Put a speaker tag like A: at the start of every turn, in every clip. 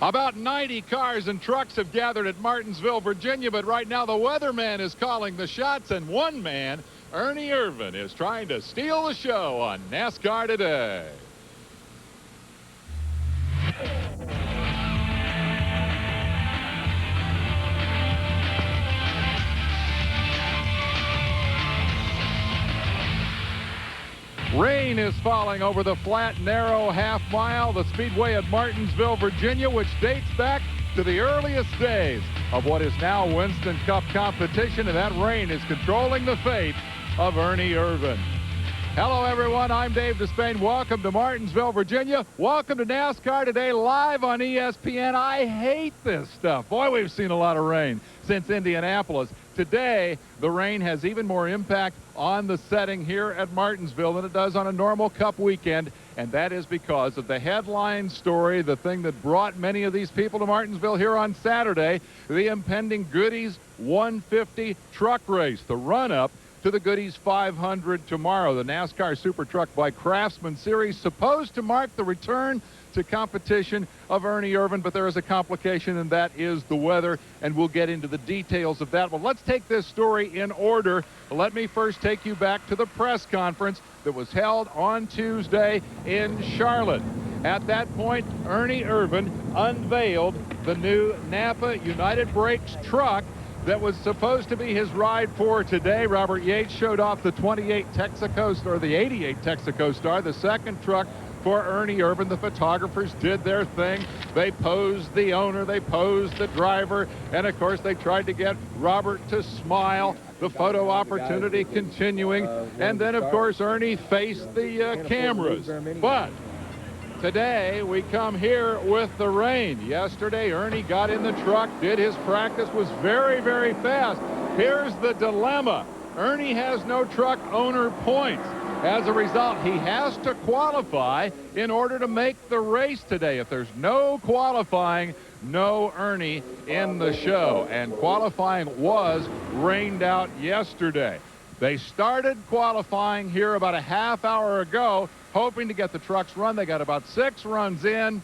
A: About 90 cars and trucks have gathered at Martinsville, Virginia, but right now the weatherman is calling the shots, and one man, Ernie Irvan, is trying to steal the show on NASCAR Today. Rain is falling over the flat, narrow half mile, the speedway at Martinsville, Virginia, which dates back to the earliest days of what is now Winston Cup competition, and that rain is controlling the fate of Ernie Irvan. Hello, everyone. I'm Dave Despain. Welcome to Martinsville, Virginia. Welcome to NASCAR Today, live on ESPN. I hate this stuff. Boy, we've seen a lot of rain since Indianapolis. Today, the rain has even more impact on the setting here at Martinsville than it does on a normal Cup weekend, and that is because of the headline story, the thing that brought many of these people to Martinsville here on Saturday, the impending Goodies 150 truck race, the run-up to the Goodies 500 tomorrow. The NASCAR Super Truck by Craftsman Series, supposed to mark the return to competition of Ernie Irvan, but there is a complication, and that is the weather, and we'll get into the details of that. Well, let's take this story in order. Let me first take you back to the press conference that was held on Tuesday in Charlotte. At that point, Ernie Irvan unveiled the new Napa United Brakes truck that was supposed to be his ride for today. Robert Yates showed off the 28 Texaco Star, the 88 Texaco Star, the second truck for Ernie Irvan. The photographers did their thing. They posed the owner, they posed the driver, and of course they tried to get Robert to smile. The photo opportunity continuing, and then of course Ernie faced the cameras. But today we come here with the rain. Yesterday Ernie got in the truck, did his practice, was very, very fast. Here's the dilemma. Ernie has no truck owner points. As a result, he has to qualify in order to make the race today. If there's no qualifying, no Ernie in the show. And qualifying was rained out yesterday. They started qualifying here about a half hour ago, hoping to get the trucks run. They got about 6 runs in,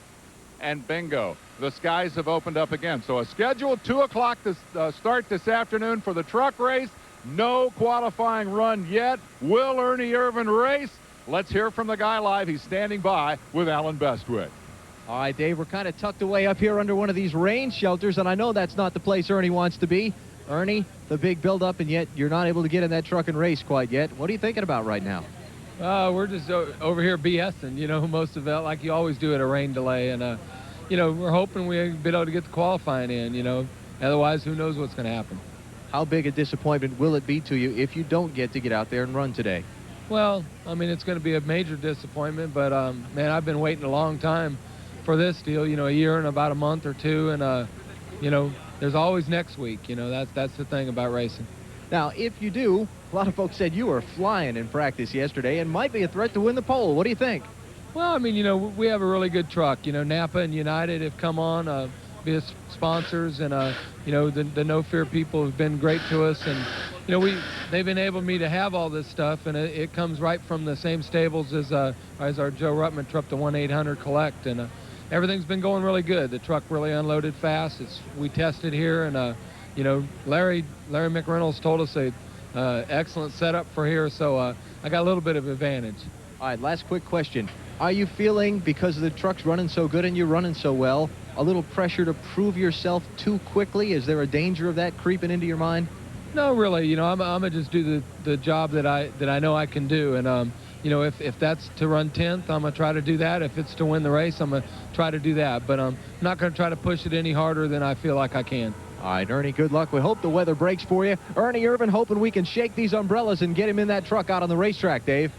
A: and bingo, the skies have opened up again. So a scheduled 2 o'clock to start this afternoon for the truck race. No qualifying run yet. Will Ernie Irvan race? Let's hear from the guy live. He's standing by with Alan Bestwick.
B: All right, Dave, we're kind of tucked away up here under one of these rain shelters, and I know that's not the place Ernie wants to be. Ernie, the big build-up, and yet you're not able to get in that truck and race quite yet. What are you thinking about right now?
C: We're just over here BSing, you know, most of it, like you always do at a rain delay. And, you know, we're hoping we'll be able to get the qualifying in, you know. Otherwise, who knows what's going to happen.
B: How big a disappointment will it be to you if you don't get to get out there and run today?
C: Well, I mean, it's going to be a major disappointment, but, man, I've been waiting a long time for this deal, you know, a year and about a month or two, and, you know, there's always next week, you know, that's the thing about racing.
B: Now, if you do, a lot of folks said you were flying in practice yesterday and might be a threat to win the pole. What do you think?
C: Well, I mean, you know, we have a really good truck. You know, Napa and United have come on, be sponsors, and you know, the No Fear people have been great to us, and you know, they've enabled me to have all this stuff, and it comes right from the same stables as our Joe Ruttman truck, the 1-800 Collect, and everything's been going really good. The truck really unloaded fast. We tested here, and you know, Larry McReynolds told us a excellent setup for here, so I got a little bit of advantage.
B: All right, last quick question. Are you feeling, because the truck's running so good and you're running so well, a little pressure to prove yourself too quickly? Is there a danger of that creeping into your mind?
C: No, really. You know, I'm gonna just do the job that I know I can do, and you know, if that's to run 10th, I'm gonna try to do that. If it's to win the race, I'm gonna try to do that. But I'm not gonna try to push it any harder than I feel like I can.
B: All right, Ernie, good luck. We hope the weather breaks for you. Ernie Irvan, hoping we can shake these umbrellas and get him in that truck out on the racetrack, Dave.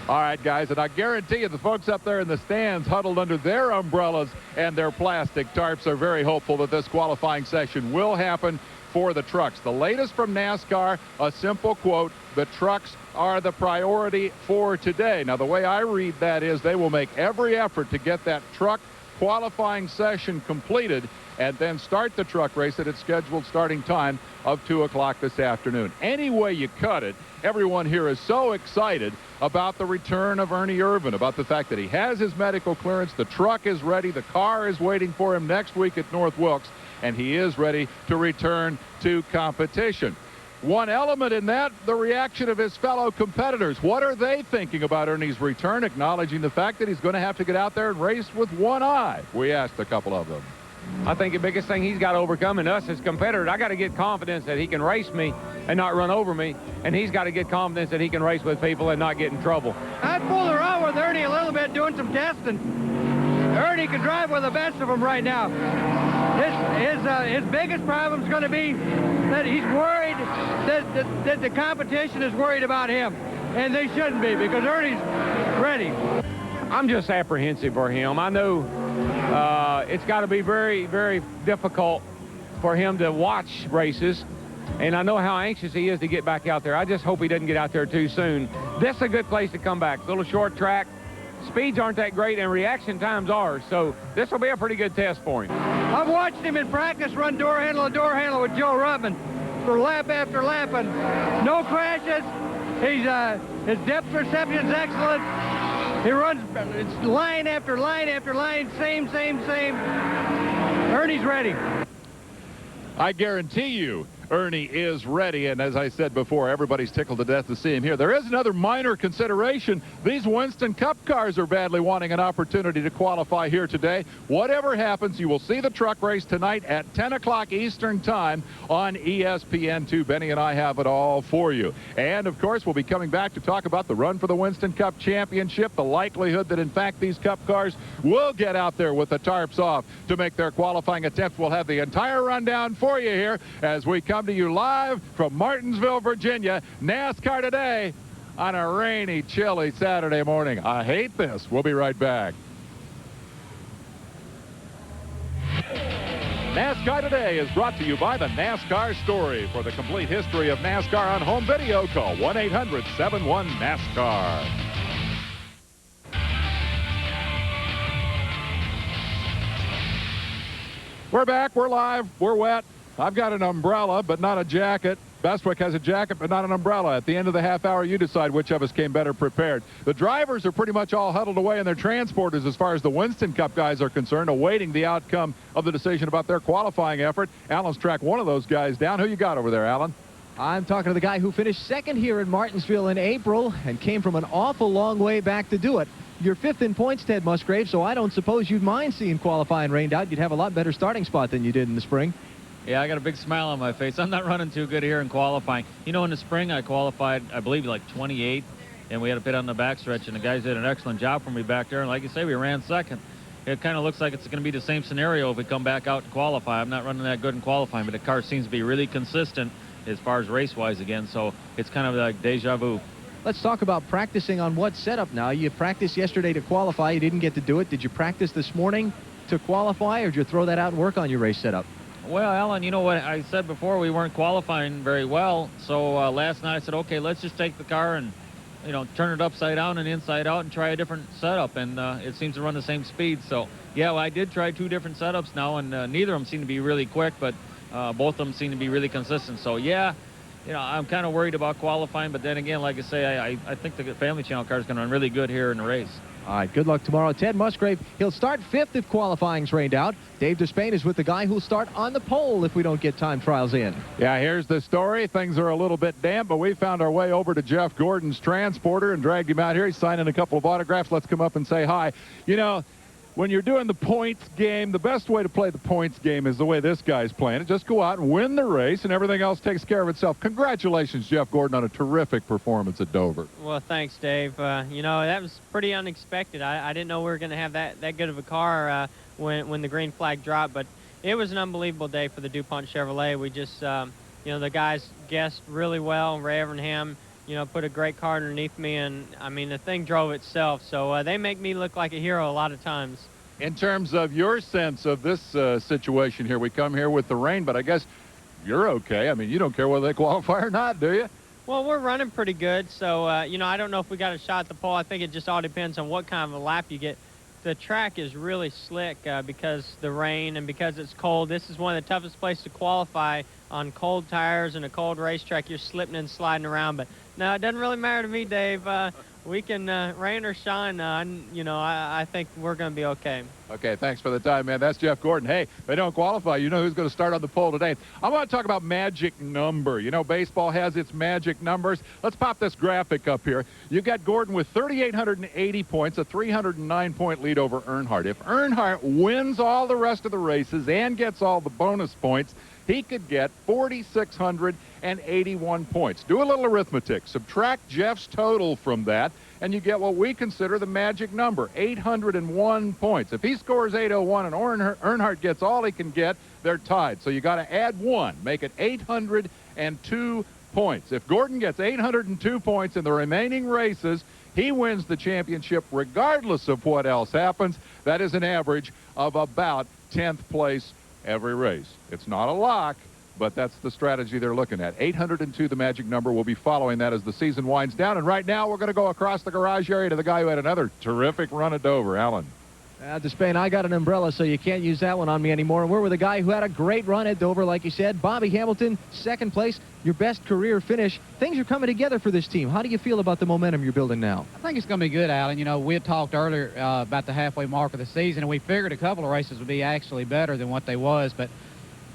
A: All right, guys, and I guarantee you the folks up there in the stands huddled under their umbrellas and their plastic tarps are very hopeful that this qualifying session will happen for the trucks. The latest from NASCAR, a simple quote, the trucks are the priority for today. Now, the way I read that is they will make every effort to get that truck qualifying session completed and then start the truck race at its scheduled starting time of 2 o'clock this afternoon. Any way you cut it, everyone here is so excited about the return of Ernie Irvan, about the fact that he has his medical clearance, the truck is ready, the car is waiting for him next week at North Wilkes, and he is ready to return to competition. One element in that, the reaction of his fellow competitors. What are they thinking about Ernie's return, acknowledging the fact that he's going to have to get out there and race with one eye? We asked a couple of them.
D: I think the biggest thing he's got to overcome, and us as competitors, I got to get confidence that he can race me and not run over me, and he's got to get confidence that he can race with people and not get in trouble.
E: I fooled around with Ernie a little bit doing some testing. Ernie can drive with the best of them right now. His biggest problem is going to be that he's worried that the competition is worried about him, and they shouldn't be, because Ernie's ready.
D: I'm just apprehensive for him. I know it's got to be very, very difficult for him to watch races, and I know how anxious he is to get back out there. I just hope he doesn't get out there too soon. This is a good place to come back. Little short track. Speeds aren't that great, and reaction times are, so this will be a pretty good test for him.
E: I've watched him in practice run door handle to door handle with Joe Rutman for lap after lap, and no crashes. His depth perception is excellent. He runs line after line after line, same. Ernie's ready.
A: I guarantee you Ernie is ready, and as I said before, everybody's tickled to death to see him here. There is another minor consideration. These Winston Cup cars are badly wanting an opportunity to qualify here today. Whatever happens, you will see the truck race tonight at 10 o'clock Eastern time on ESPN2. Benny and I have it all for you. And, of course, we'll be coming back to talk about the run for the Winston Cup Championship, the likelihood that, in fact, these Cup cars will get out there with the tarps off to make their qualifying attempts. We'll have the entire rundown for you here as we come to you live from Martinsville, Virginia. NASCAR Today on a rainy, chilly Saturday morning. I hate this. We'll be right back. NASCAR Today is brought to you by the NASCAR Story. For the complete history of NASCAR on home video, call 1-800-71-NASCAR. We're back. We're live. We're wet. I've got an umbrella, but not a jacket. Bestwick has a jacket, but not an umbrella. At the end of the half hour, you decide which of us came better prepared. The drivers are pretty much all huddled away in their transporters as far as the Winston Cup guys are concerned, awaiting the outcome of the decision about their qualifying effort. Alan's tracked one of those guys down. Who you got over there, Alan?
B: I'm talking to the guy who finished second here in Martinsville in April and came from an awful long way back to do it. You're fifth in points, Ted Musgrave, so I don't suppose you'd mind seeing qualifying rained out. You'd have a lot better starting spot than you did in the spring.
F: Yeah, I got a big smile on my face. I'm not running too good here in qualifying. You know, in the spring, I qualified, I believe, like 28th, and we had to pit on the backstretch, and the guys did an excellent job for me back there. And like you say, we ran second. It kind of looks like it's going to be the same scenario if we come back out and qualify. I'm not running that good in qualifying, but the car seems to be really consistent as far as race-wise again, so it's kind of like deja vu.
B: Let's talk about practicing on what setup now. You practiced yesterday to qualify. You didn't get to do it. Did you practice this morning to qualify, or did you throw that out and work on your race setup?
F: Well, Alan, you know what I said before, we weren't qualifying very well, so last night I said, okay, let's just take the car and, you know, turn it upside down and inside out and try a different setup, and it seems to run the same speed. So, yeah, well, I did try two different setups now, and neither of them seem to be really quick, but both of them seem to be really consistent. So, yeah, you know, I'm kind of worried about qualifying, but then again, like I say, I think the Family Channel car is going to run really good here in the race.
B: All right, good luck tomorrow. Ted Musgrave, he'll start fifth if qualifying's rained out. Dave Despain is with the guy who'll start on the pole if we don't get time trials in.
A: Yeah, here's the story. Things are a little bit damp, but we found our way over to Jeff Gordon's transporter and dragged him out here. He's signing a couple of autographs. Let's come up and say hi. You know, when you're doing the points game, the best way to play the points game is the way this guy's playing it. Just go out and win the race, and everything else takes care of itself. Congratulations, Jeff Gordon, on a terrific performance at Dover.
G: Well, thanks, Dave. You know, that was pretty unexpected. I didn't know we were going to have that good of a car when the green flag dropped, but it was an unbelievable day for the DuPont Chevrolet. We just, you know, the guys guessed really well. Ray Evernham, you know, put a great car underneath me, and, I mean, the thing drove itself. So they make me look like a hero a lot of times.
A: In terms of your sense of this situation here, we come here with the rain, but I guess you're okay. I mean, you don't care whether they qualify or not, do you?
G: Well, we're running pretty good, so, you know, I don't know if we got a shot at the pole. I think it just all depends on what kind of a lap you get the track is really slick because the rain and because it's cold. This is one of the toughest places to qualify on cold tires and a cold racetrack. You're slipping and sliding around, but no, it doesn't really matter to me, Dave. We can rain or shine. I think we're going to be okay.
A: Okay, thanks for the time, man. That's Jeff Gordon. Hey, if they don't qualify, you know who's going to start on the pole today. I want to talk about magic number. You know, baseball has its magic numbers. Let's pop this graphic up here. You've got Gordon with 3,880 points, a 309-point lead over Earnhardt. If Earnhardt wins all the rest of the races and gets all the bonus points, he could get 4,681 points. Do a little arithmetic. Subtract Jeff's total from that, and you get what we consider the magic number, 801 points. If he scores 801 and Earnhardt gets all he can get, they're tied. So you got to add 1, make it 802 points. If Gordon gets 802 points in the remaining races, he wins the championship regardless of what else happens. That is an average of about 10th place every race. It's not a lock, but that's the strategy they're looking at. 802, the magic number. We'll be following that as the season winds down. And right now, we're going to go across the garage area to the guy who had another terrific run at Dover, Alan.
B: Despain, I got an umbrella, so you can't use that one on me anymore. And we're with a guy who had a great run at Dover, like you said. Bobby Hamilton, second place, your best career finish. Things are coming together for this team. How do you feel about the momentum you're building now?
H: I think it's going to be good, Alan. You know, we had talked earlier about the halfway mark of the season, and we figured a couple of races would be actually better than what they was, but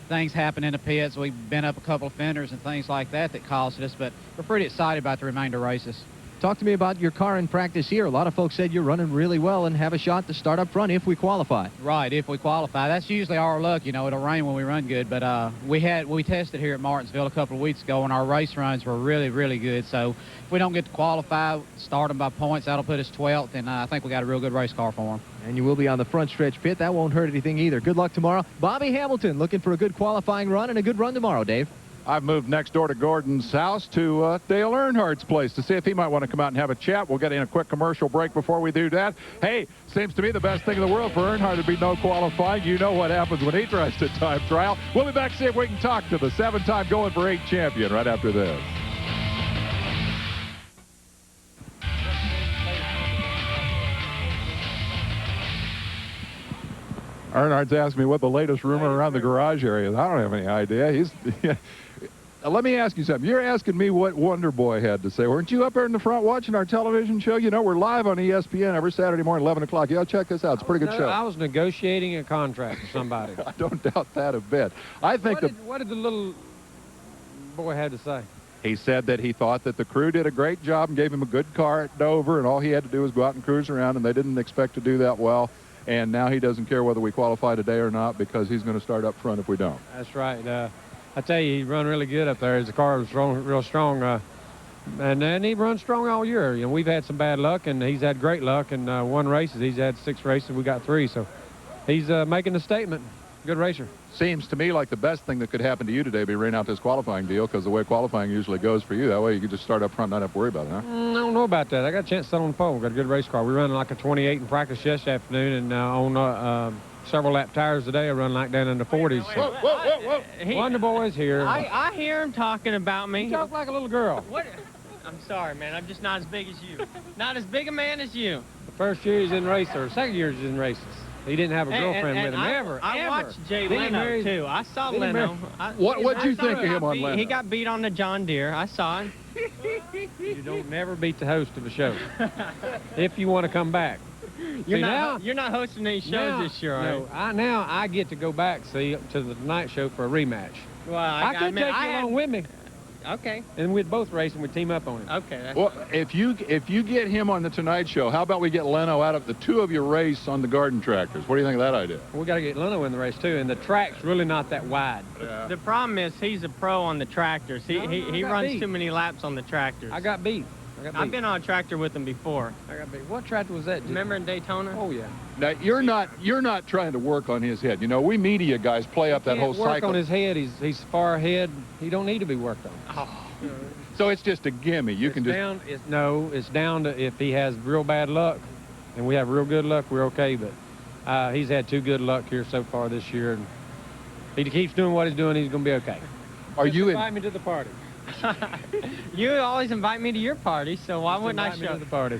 H: things happen in the pits. We've been up a couple of fenders and things like that caused us, but we're pretty excited about the remainder races.
B: Talk to me about your car in practice here. A lot of folks said you're running really well and have a shot to start up front if we qualify.
H: Right, if we qualify. That's usually our luck. You know, it'll rain when we run good, but we tested here at Martinsville a couple of weeks ago, and our race runs were really, really good. So if we don't get to qualify, start them by points, that'll put us 12th, and I think we got a real good race car for them.
B: And you will be on the front stretch pit. That won't hurt anything either. Good luck tomorrow. Bobby Hamilton looking for a good qualifying run and a good run tomorrow, Dave.
A: I've moved next door to Gordon's house to Dale Earnhardt's place to see if he might want to come out and have a chat. We'll get in a quick commercial break before we do that. Hey, seems to me the best thing in the world for Earnhardt would be no qualifying. You know what happens when he tries to time trial. We'll be back to see if we can talk to the 7-time going for 8 champion right after this. Earnhardt's asked me what the latest rumor around the garage area is. I don't have any idea. Let me ask you something. You're asking me what Wonder Boy had to say. Weren't you up there in the front watching our television show? You know, we're live on ESPN every Saturday morning, 11 o'clock. Yeah, check this out. It's a pretty good show.
I: I was negotiating a contract with somebody.
A: I don't doubt that a bit. I think
I: what did the little boy have to say?
A: He said that he thought that the crew did a great job and gave him a good car at Dover, and all he had to do was go out and cruise around, and they didn't expect to do that well. And now he doesn't care whether we qualify today or not because he's going to start up front if we don't.
I: That's right. I tell you, he run really good up there. His car was real strong. And then he runs strong all year. You know, we've had some bad luck, and he's had great luck. And won races. He's had 6 races. We got 3. So he's making a statement. Good racer.
A: Seems to me like the best thing that could happen to you today would be rain out this qualifying deal because the way qualifying usually goes for you. That way you can just start up front, not have to worry about it, huh?
I: I don't know about that. I got a chance to sit on the pole. Got a good race car. We run like a 28 in practice yesterday afternoon, and on several lap tires today, I run like down in the 40s.
G: Whoa.
I: Wonder Boy's here.
G: I hear him talking about me.
I: You talk like a little girl.
G: What? I'm sorry, man. I'm just not as big as you. Not as big a man as you.
I: The first year he's in races, or second year he's in races. He didn't have a girlfriend with him, ever.
G: I watched Jay Leno, too. I saw Leno.
A: What'd you think of him on Leno?
G: He got beat on the John Deere. I saw him.
I: You don't never beat the host of a show. If you want to come back.
G: You're not hosting any shows this year, right?
I: No, now I get to go back, to the Tonight Show for a rematch.
G: Well,
I: I could take you along with me.
G: Okay.
I: And we'd both race and we'd team up on it.
G: Okay.
A: Well, if you get him on the Tonight Show, how about we get Leno out of the 2 of your race on the garden tractors? What do you think of that idea?
I: We got to get Leno in the race too, and the track's really not that wide.
G: Yeah. The problem is he's a pro on the tractors. He runs
I: beat.
G: Too many laps on the tractors.
I: I got beat.
G: I've been on a tractor with him before.
I: I got beat. What tractor was that?
G: Remember in Daytona?
I: Oh yeah.
A: Now you're not trying to work on his head. You know, we media guys play up that whole cycle.
I: Work on his head. He's far ahead. He don't need to be worked on.
G: Oh.
A: So it's just a gimme.
I: It's down to if he has real bad luck, and we have real good luck, we're okay. But he's had 2 good luck here so far this year, and if he keeps doing what he's doing, he's going to be okay.
A: Are you
I: invite me to the party?
G: You always invite me to your party, so why wouldn't I show?
C: To the party.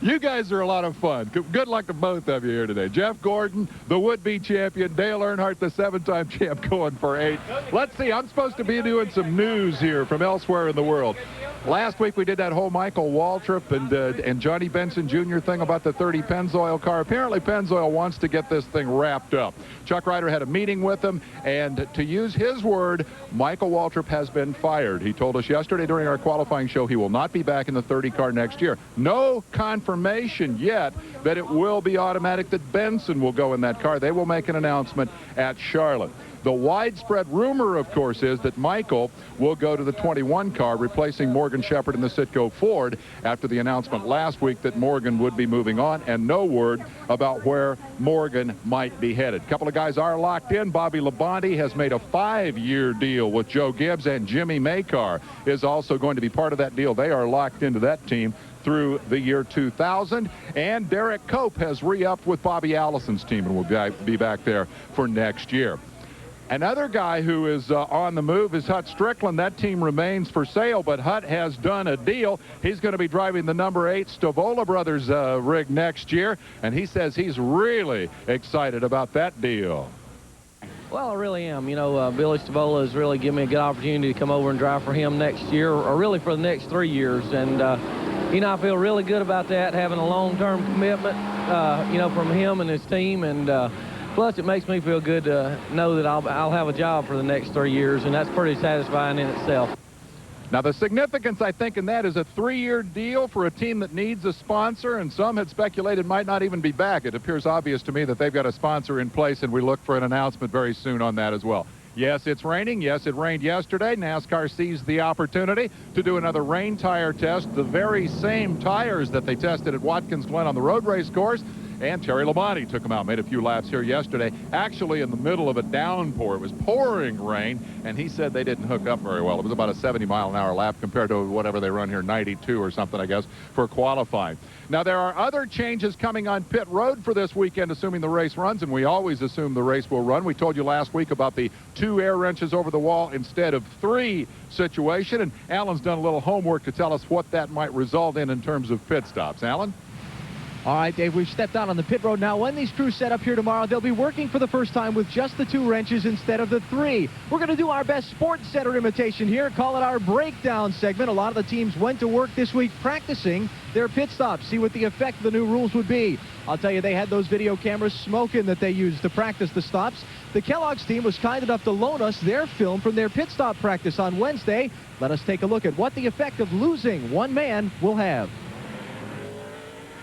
A: You guys are a lot of fun. Good luck to both of you here today. Jeff Gordon, the would-be champion. Dale Earnhardt, the 7-time champ, going for 8. Let's see. I'm supposed to be doing some news here from elsewhere in the world. Last week we did that whole Michael Waltrip and Johnny Benson Jr. thing about the 30 Pennzoil car. Apparently Pennzoil wants to get this thing wrapped up. Chuck Ryder had a meeting with him, and to use his word, Michael Waltrip has been fired. He told us yesterday during our qualifying show he will not be back in the 30 car next year. No confirmation yet that it will be automatic that Benson will go in that car. They will make an announcement at Charlotte. The widespread rumor, of course, is that Michael will go to the 21 car, replacing Morgan Shepherd in the Citgo Ford after the announcement last week that Morgan would be moving on, and no word about where Morgan might be headed. A couple of guys are locked in. Bobby Labonte has made a 5-year deal with Joe Gibbs, and Jimmy Makar is also going to be part of that deal. They are locked into that team through the year 2000. And Derek Cope has re-upped with Bobby Allison's team and will be back there for next year. Another guy who is on the move is Hut Strickland. That team remains for sale, but Hut has done a deal. He's going to be driving the number 8 Stavola Brothers rig next year, and he says he's really excited about that deal.
J: Well, I really am. You know, Billy Stavola has really given me a good opportunity to come over and drive for him next year, or really for the next 3 years. And, you know, I feel really good about that, having a long-term commitment, you know, from him and his team. And plus, it makes me feel good to know that I'll have a job for the next 3 years, and that's pretty satisfying in itself.
A: Now, the significance, I think, in that is a 3-year deal for a team that needs a sponsor, and some had speculated might not even be back. It appears obvious to me that they've got a sponsor in place, and we look for an announcement very soon on that as well. Yes, it's raining. Yes, it rained yesterday. NASCAR seized the opportunity to do another rain tire test, the very same tires that they tested at Watkins Glen on the road race course. And Terry Labonte took him out, made a few laps here yesterday, actually in the middle of a downpour. It was pouring rain, and he said they didn't hook up very well. It was about a 70-mile-an-hour lap compared to whatever they run here, 92 or something, I guess, for qualifying. Now, there are other changes coming on pit road for this weekend, assuming the race runs, and we always assume the race will run. We told you last week about the 2 air wrenches over the wall instead of 3 situation, and Alan's done a little homework to tell us what that might result in terms of pit stops. Alan?
B: All right, Dave, we've stepped out on the pit road now. When these crews set up here tomorrow, they'll be working for the first time with just the 2 wrenches instead of the 3. We're going to do our best sports center imitation here, call it our breakdown segment. A lot of the teams went to work this week practicing their pit stops, see what the effect of the new rules would be. I'll tell you, they had those video cameras smoking that they used to practice the stops. The Kellogg's team was kind enough to loan us their film from their pit stop practice on Wednesday. Let us take a look at what the effect of losing one man will have.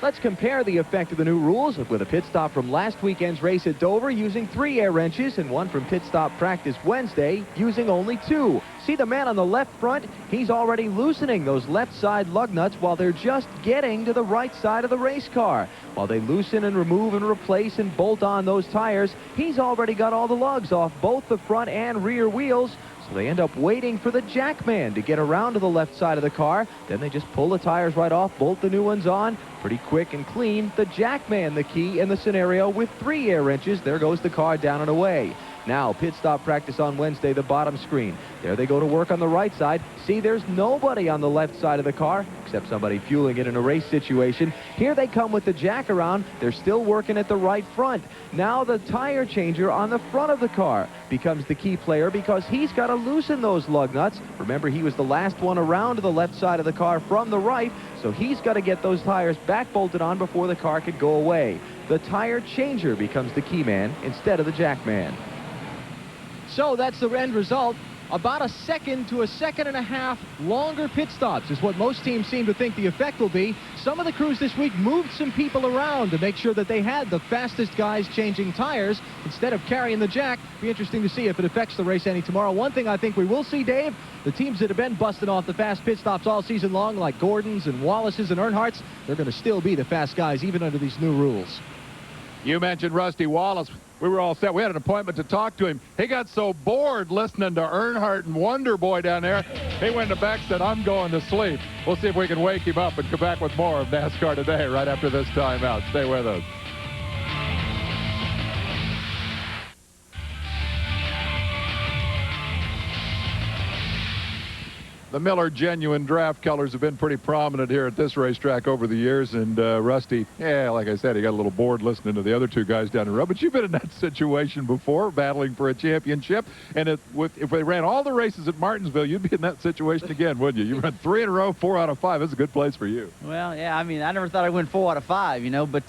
B: Let's compare the effect of the new rules with a pit stop from last weekend's race at Dover using 3 air wrenches and one from pit stop practice Wednesday using only 2. See the man on the left front? He's already loosening those left side lug nuts while they're just getting to the right side of the race car. While they loosen and remove and replace and bolt on those tires, he's already got all the lugs off both the front and rear wheels. So they end up waiting for the jackman to get around to the left side of the car. Then they just pull the tires right off, bolt the new ones on. Pretty quick and clean. The jackman, the key in the scenario with 3 air wrenches. There goes the car down and away. Now, pit stop practice on Wednesday, the bottom screen. There they go to work on the right side. See, there's nobody on the left side of the car, except somebody fueling it in a race situation. Here they come with the jack around. They're still working at the right front. Now the tire changer on the front of the car becomes the key player because he's got to loosen those lug nuts. Remember, he was the last one around to the left side of the car from the right, so he's got to get those tires back bolted on before the car could go away. The tire changer becomes the key man instead of the jack man. So that's the end result. About a second to a second and a half longer pit stops is what most teams seem to think the effect will be. Some of the crews this week moved some people around to make sure that they had the fastest guys changing tires instead of carrying the jack. Be interesting to see if it affects the race any tomorrow. One thing I think we will see, Dave, the teams that have been busting off the fast pit stops all season long, like Gordon's and Wallace's and Earnhardt's, they're going to still be the fast guys even under these new rules.
A: You mentioned Rusty Wallace. We were all set. We had an appointment to talk to him. He got so bored listening to Earnhardt and Wonder Boy down there, he went in the back and said, I'm going to sleep. We'll see if we can wake him up and come back with more of NASCAR Today right after this timeout. Stay with us. The Miller Genuine Draft colors have been pretty prominent here at this racetrack over the years, and Rusty, yeah, like I said, he got a little bored listening to the other two guys down the road, but you've been in that situation before, battling for a championship, and if they ran all the races at Martinsville, you'd be in that situation again, wouldn't you? You run 3 in a row, 4 out of 5. That's a good place for you.
K: Well, yeah, I mean, I never thought I'd win 4 out of 5, you know, but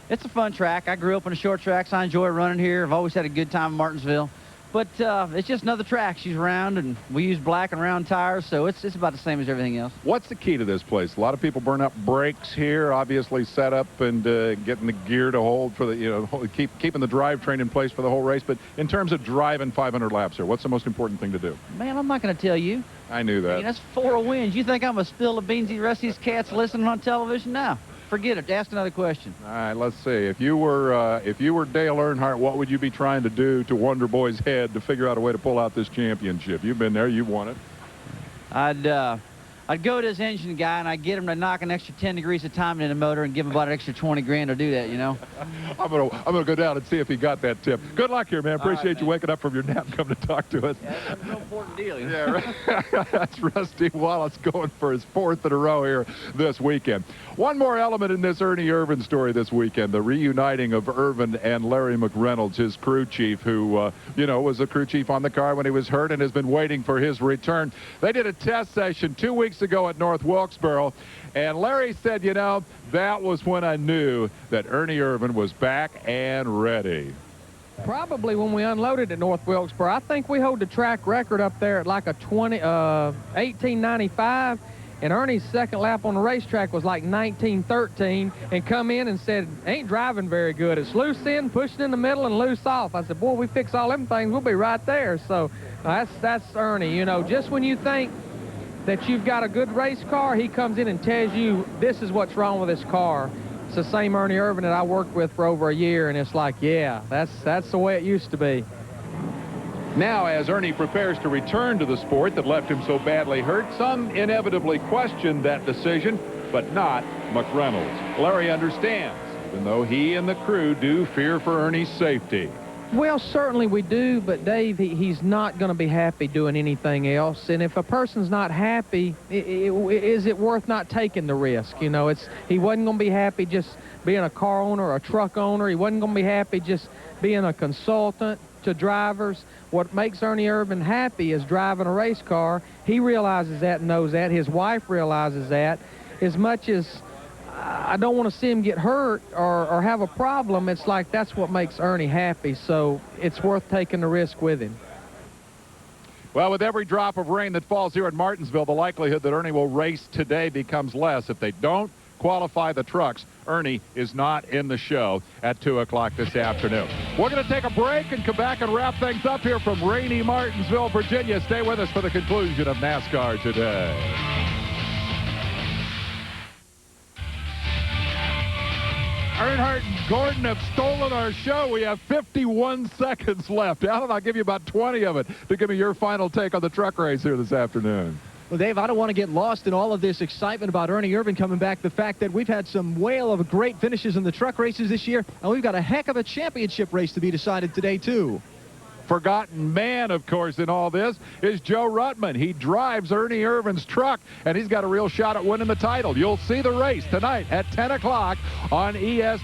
K: it's a fun track. I grew up on the short tracks. I enjoy running here. I've always had a good time in Martinsville. But it's just another track. She's round, and we use black and round tires, so it's about the same as everything else.
A: What's the key to this place? A lot of people burn up brakes here, obviously set up and getting the gear to hold for the, you know, keeping the drivetrain in place for the whole race. But in terms of driving 500 laps here, what's the most important thing to do?
K: Man, I'm not going to tell you.
A: I knew that.
K: I mean, that's 4 wins. You think I'm going to spill the beans, rest these cats listening on television? No. Forget it. Ask another question.
A: All right, let's see. If you were Dale Earnhardt, what would you be trying to do to Wonder Boy's head to figure out a way to pull out this championship? You've been there. You won it.
K: I'd go to his engine guy, and I'd get him to knock an extra 10 degrees of timing in the motor and give him about an extra 20 grand to do that, you know.
A: I'm gonna go down and see if he got that tip. Good luck here, man. Appreciate you waking up from your nap and coming to talk to us.
K: Yeah, that's a real important deal, you know?
A: Yeah, right. That's Rusty Wallace going for his 4th in a row here this weekend. One more element in this Ernie Irvan story this weekend, the reuniting of Irvan and Larry McReynolds, his crew chief, who, you know, was a crew chief on the car when he was hurt and has been waiting for his return. They did a test session 2 weeks ago at North Wilkesboro, and Larry said, you know, that was when I knew that Ernie Irvan was back and ready.
C: Probably when we unloaded at North Wilkesboro. I think we hold the track record up there at like a 1895, and Ernie's second lap on the racetrack was like 1913, and come in and said, ain't driving very good. It's loose in, pushing in the middle, and loose off. I said, boy, we fix all them things, we'll be right there. So that's Ernie. You know, just when you think that you've got a good race car, he comes in and tells you this is what's wrong with this car. It's the same Ernie Irvan that I worked with for over a year, and it's like, yeah, that's the way it used to be.
A: Now, as Ernie prepares to return to the sport that left him so badly hurt, some inevitably question that decision, but not McReynolds. Larry understands, even though he and the crew do fear for Ernie's safety.
C: Well, certainly we do, but Dave, he's not going to be happy doing anything else. And if a person's not happy, is it worth not taking the risk? You know, he wasn't going to be happy just being a car owner or a truck owner. He wasn't going to be happy just being a consultant to drivers. What makes Ernie Irvan happy is driving a race car. He realizes that and knows that. His wife realizes that. As much as I don't want to see him get hurt or have a problem, it's like that's what makes Ernie happy, so it's worth taking the risk with him.
A: Well, with every drop of rain that falls here at Martinsville, the likelihood that Ernie will race today becomes less. If they don't qualify the trucks, Ernie is not in the show at 2 o'clock this afternoon. We're going to take a break and come back and wrap things up here from rainy Martinsville, Virginia. Stay with us for the conclusion of NASCAR today. Earnhardt and Gordon have stolen our show. We have 51 seconds left. Alan, I'll give you about 20 of it to give me your final take on the truck race here this afternoon.
B: Well, Dave, I don't want to get lost in all of this excitement about Ernie Irvan coming back. The fact that we've had some whale of great finishes in the truck races this year, and we've got a heck of a championship race to be decided today, too.
A: Forgotten man, of course, in all this is Joe Ruttman. He drives Ernie Irvan's truck, and he's got a real shot at winning the title. You'll see the race tonight at 10 o'clock on ESPN.